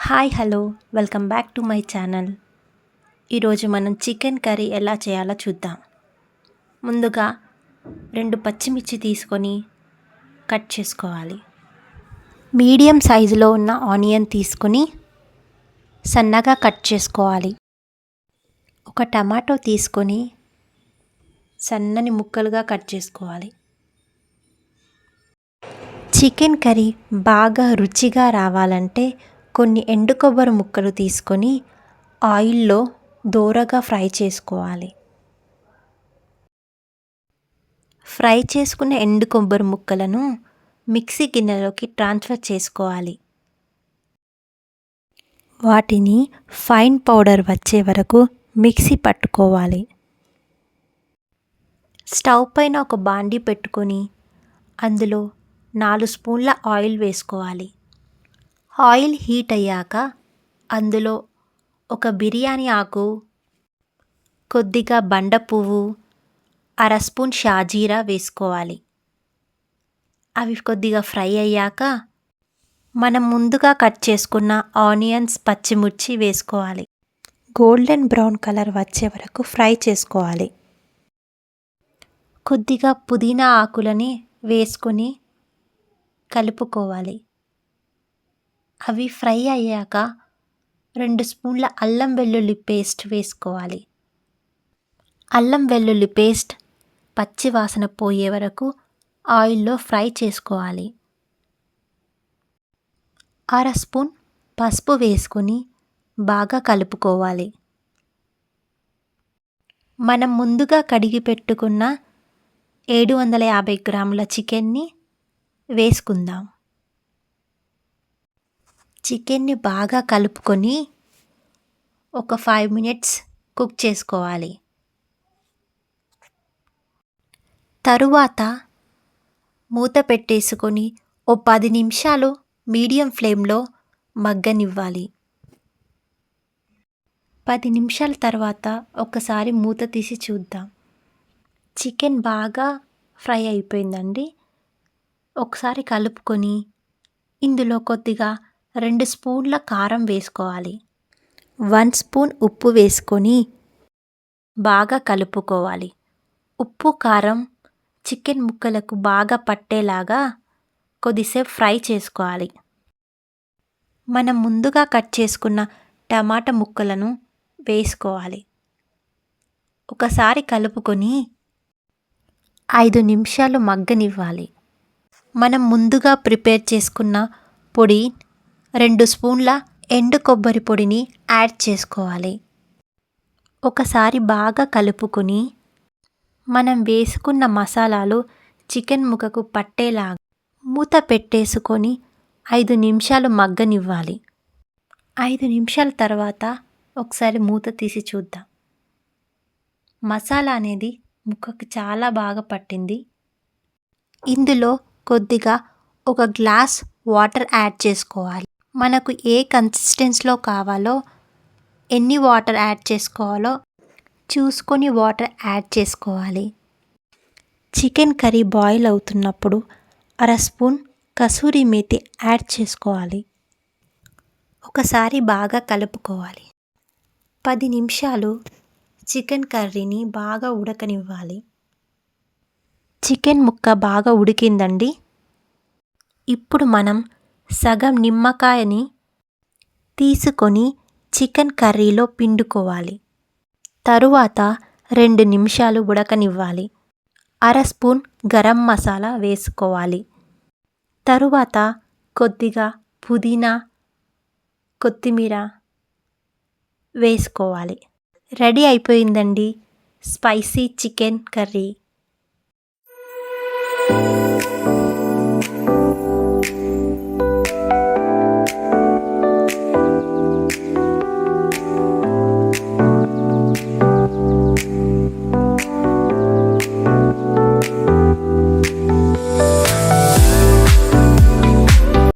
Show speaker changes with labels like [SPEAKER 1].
[SPEAKER 1] Hi hello welcome back to my channel. ఈరోజు మనం chicken curry ఎలా చేయాలో చూద్దాం. ముందుగా 2 పచ్చిమిర్చి తీసుకొని కట్ చేసుకోవాలి. మీడియం సైజులో ఉన్న ఆనియన్ తీసుకొని సన్నగా కట్ చేసుకోవాలి. ఒక టమాటో తీసుకొని సన్నని ముక్కలుగా కట్ చేసుకోవాలి. చికెన్ కర్రీ బాగా రుచిగా రావాలంటే కొన్ని ఎండు కొబ్బరి ముక్కలు తీసుకొని ఆయిల్లో దోరగా ఫ్రై చేసుకోవాలి. ఫ్రై చేసుకున్న ఎండు కొబ్బరి ముక్కలను మిక్సీ గిన్నెలోకి ట్రాన్స్ఫర్ చేసుకోవాలి. వాటిని ఫైన్ పౌడర్ వచ్చే వరకు మిక్సీ పట్టుకోవాలి. స్టవ్ పైన ఒక బాండీ పెట్టుకొని అందులో 4 స్పూన్ల ఆయిల్ వేసుకోవాలి. ఆయిల్ హీట్ అయ్యాక అందులో ఒక బిర్యానీ ఆకు, కొద్దిగా బండ పువ్వు, అర స్పూన్ షాజీరా వేసుకోవాలి. అవి కొద్దిగా ఫ్రై అయ్యాక మనం ముందుగా కట్ చేసుకున్న ఆనియన్స్, పచ్చిమిర్చి వేసుకోవాలి. గోల్డెన్ బ్రౌన్ కలర్ వచ్చే వరకు ఫ్రై చేసుకోవాలి. కొద్దిగా పుదీనా ఆకులని వేసుకొని కలుపుకోవాలి. అవి ఫ్రై అయ్యాక 2 స్పూన్ల అల్లం వెల్లుల్లి పేస్ట్ వేసుకోవాలి. అల్లం వెల్లుల్లి పేస్ట్ పచ్చి వాసన పోయే వరకు ఆయిల్లో ఫ్రై చేసుకోవాలి. అర స్పూన్ పసుపు వేసుకొని బాగా కలుపుకోవాలి. మనం ముందుగా కడిగి పెట్టుకున్న 750 గ్రాముల చికెన్ని వేసుకుందాం. చికెన్ని బాగా కలుపుకొని ఒక 5 మినిట్స్ కుక్ చేసుకోవాలి. తరువాత మూత పెట్టేసుకొని 10 నిమిషాలు మీడియం ఫ్లేమ్లో మగ్గనివ్వాలి. 10 నిమిషాల తర్వాత ఒకసారి మూత తీసి చూద్దాం. చికెన్ బాగా ఫ్రై అయిపోయిందండి. ఒకసారి కలుపుకొని ఇందులో కొద్దిగా 2 స్పూన్ల కారం వేసుకోవాలి. 1 స్పూన్ ఉప్పు వేసుకొని బాగా కలుపుకోవాలి. ఉప్పు, కారం చికెన్ ముక్కలకు బాగా పట్టేలాగా కొద్దిసేపు ఫ్రై చేసుకోవాలి. మనం ముందుగా కట్ చేసుకున్న టమాటా ముక్కలను వేసుకోవాలి. ఒకసారి కలుపుకొని 5 నిమిషాలు మగ్గనివ్వాలి. మనం ముందుగా ప్రిపేర్ చేసుకున్న పొడి 2 స్పూన్ల ఎండు కొబ్బరి పొడిని యాడ్ చేసుకోవాలి. ఒకసారి బాగా కలుపుకొని మనం వేసుకున్న మసాలాలు చికెన్ ముక్కకు పట్టేలాగా మూత పెట్టేసుకొని 5 నిమిషాలు మగ్గనివ్వాలి. 5 నిమిషాల తర్వాత ఒకసారి మూత తీసి చూద్దాం. మసాలా అనేది ముక్కకు చాలా బాగా పట్టింది. ఇందులో కొద్దిగా ఒక గ్లాస్ వాటర్ యాడ్ చేసుకోవాలి. మనకు ఏ కన్సిస్టెన్సీలో కావాలో, ఎన్ని వాటర్ యాడ్ చేసుకోవాలో చూసుకొని వాటర్ యాడ్ చేసుకోవాలి. చికెన్ కర్రీ బాయిల్ అవుతున్నప్పుడు అర స్పూన్ కసూరి మేతి యాడ్ చేసుకోవాలి. ఒకసారి బాగా కలుపుకోవాలి. 10 నిమిషాలు చికెన్ కర్రీని బాగా ఉడకనివ్వాలి. చికెన్ ముక్క బాగా ఉడికిందండి. ఇప్పుడు మనం సగం నిమ్మకాయని తీసుకొని చికెన్ కర్రీలో పిండుకోవాలి. తరువాత 2 నిమిషాలు ఉడకనివ్వాలి. అర స్పూన్ గరం మసాలా వేసుకోవాలి. తరువాత కొద్దిగా పుదీనా, కొత్తిమీర వేసుకోవాలి. రెడీ అయిపోయిందండి స్పైసీ చికెన్ కర్రీ.